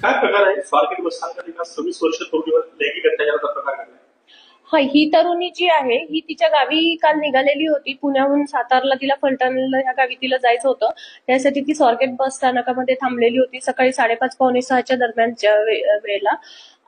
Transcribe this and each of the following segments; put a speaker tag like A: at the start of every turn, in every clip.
A: काय प्रकार आहे? स्वारगेट बसस्थानकात एका 26 वर्ष तरुणीवर लैंगिक अत्याचाराचा प्रकार घडला.
B: हा, ही तरुणी जी आहे ही तिच्या गावी काल निघालेली होती. पुण्याहून सातारला तिला फलटणला या गावी तिला जायचं होतं. त्यासाठी ती स्वारगेट बस स्थानकामध्ये थांबलेली होती सकाळी 5:30-5:45च्या दरम्यानच्या वेळेला.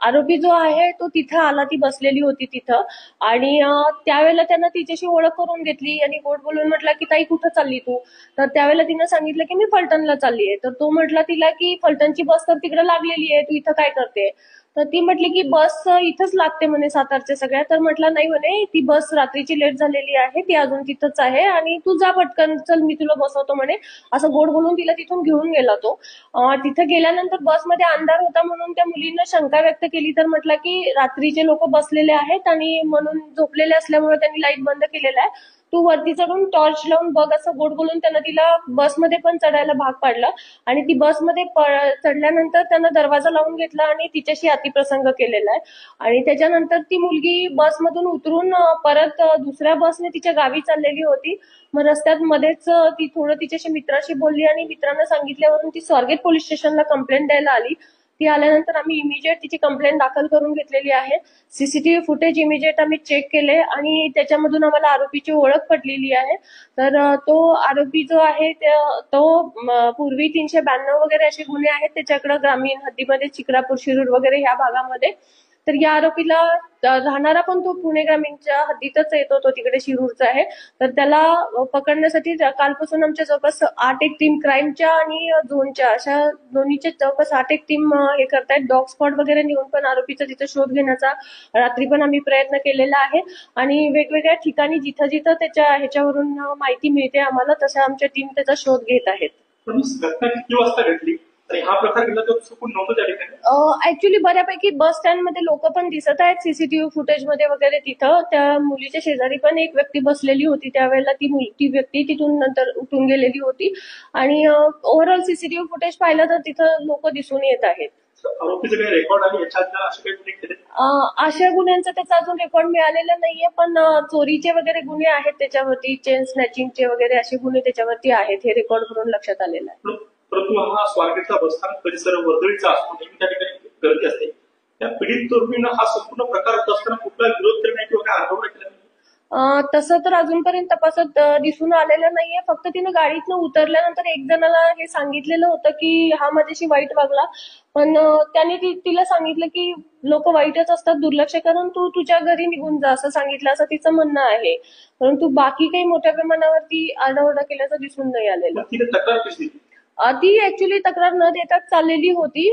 B: आरोपी जो आहे तो तिथं आला, ती बसलेली होती तिथं. आणि त्यावेळेला त्यानं तिच्याशी ओळख करून घेतली आणि गोड बोलून म्हटलं की ताई कुठं चालली तू? तर त्यावेळेला तिनं सांगितलं की मी फलटणला चालली आहे. तर तो म्हटला तिला की फलटणची बस तर तिकडे लागलेली आहे, तू इथं काय करते? तर ती म्हटली की बस इथंच लागते म्हणे सातारच्या सगळ्या. तर म्हटलं नाही म्हणे, ती बस रात्रीची लेट झालेली आहे, ती अजून तिथंच आहे आणि तू जा पटकन, चल मी तुला बसवतो म्हणे. असं गोड बोलून तिला तिथून घेऊन गेला तो. तिथे गेल्यानंतर बसमध्ये अंधार होता म्हणून त्या मुलीनं शंका व्यक्त केली. तर म्हटलं की रात्रीचे लोक बसलेले आहेत आणि म्हणून झोपलेले असल्यामुळे त्यांनी लाईट बंद केलेला आहे, तू वरती चढून टॉर्च लावून बघ, असं गोड बोलून त्यानं तिला बसमध्ये पण चढायला भाग पाडलं. आणि ती बसमध्ये चढल्यानंतर त्यानं दरवाजा लावून घेतला आणि तिच्याशी अतिप्रसंग केलेला आहे. आणि त्याच्यानंतर ती मुलगी बसमधून उतरून परत दुसऱ्या बसने तिच्या गावी चाललेली होती. मग रस्त्यात मध्येच ती थोडं तिच्याशी मित्राशी बोलली आणि मित्रांना सांगितल्यावरून ती स्वारगेट पोलीस स्टेशनला कंप्लेंट द्यायला आली. ती आल्यानंतर आम्ही इमिजिएट तिची कंप्लेंट दाखल करून घेतलेली आहे. सीसीटीव्ही फुटेज इमिजिएट आम्ही चेक केले आणि त्याच्यामधून आम्हाला आरोपीची ओळख पटलेली आहे. तर तो आरोपी जो आहे तो पूर्वी 392 वगैरे असे गुन्हे आहेत त्याच्याकडे ग्रामीण हद्दीमध्ये, चिखलापूर, शिरूर वगैरे ह्या भागामध्ये. तर या आरोपीला राहणारा पण तो पुणे ग्रामीणच्या हद्दीतच येतो, तो तिकडे शिरूरचा आहे. तर त्याला पकडण्यासाठी कालपासून आमच्या जवळपास 8 एक टीम क्राईमच्या आणि झोनच्या अशा दोन्हीच्या जवळपास 8 एक टीम हे करतायत. डॉग स्पॉट वगैरे नेऊन पण आरोपीचा तिथे शोध घेण्याचा रात्री पण आम्ही प्रयत्न केलेला आहे. आणि वेगवेगळ्या ठिकाणी जिथं जिथं त्याच्या ह्याच्यावरून माहिती मिळते आम्हाला, तशा आमच्या टीम त्याचा शोध घेत आहेत.
A: पण घटना किती वाजता घडली आणि हा प्रकार घडला तर चुकून नव्हतं त्या ठिकाणी?
B: ऍक्च्युली बऱ्यापैकी बस स्टँड मध्ये लोक पण दिसत आहेत सीसीटीव्ही फुटेज मध्ये वगैरे. तिथं त्या मुलीच्या शेजारी पण एक व्यक्ती बसलेली होती. त्यावेळेला ती व्यक्ती तिथून नंतर उठून गेलेली होती. आणि ओव्हरऑल सीसीटीव्ही फुटेज पाहिलं तर तिथं लोक दिसून येत आहेत.
A: आरोपीचं काही रेकॉर्ड आणि याच्यात असे काही गुन्हे केले?
B: अशा गुन्ह्यांचा त्याचा अजून रेकॉर्ड मिळालेला नाहीये, पण चोरीचे वगैरे गुन्हे आहेत त्याच्यावरती, चेन स्नॅचिंगचे वगैरे असे गुन्हे त्याच्यावरती आहेत, हे रेकॉर्ड करून लक्षात आलेलं आहे.
A: परंतु हा स्वारगेटचा बसस्थानक परिसर वर्दळीचा असतो, नेहमी त्या ठिकाणी गर्दी असते. त्या पीडित तरुणीनं हा संपूर्ण प्रकार होत असताना कुठला विरोध करणे किंवा काय आंदोलन केलं?
B: तसं तर अजूनपर्यंत तपासात दिसून आलेलं नाहीये. फक्त तिने गाडीतनं उतरल्यानंतर एक जणाला हे सांगितलेलं होतं की हा माझ्याशी वाईट वागला, पण त्याने तिला सांगितलं की लोक वाईटच असतात, दुर्लक्ष करून तू तुझ्या घरी निघून जा असं सांगितलं, असं तिचं म्हणणं आहे. परंतु बाकी काही मोठ्या प्रमाणावरती आरडाओरडा केल्याचं दिसून नाही आलेलं.
A: तिने तक्रार कशी दिली?
B: ती ऍक्च्युली तक्रार न देताच चाललेली होती.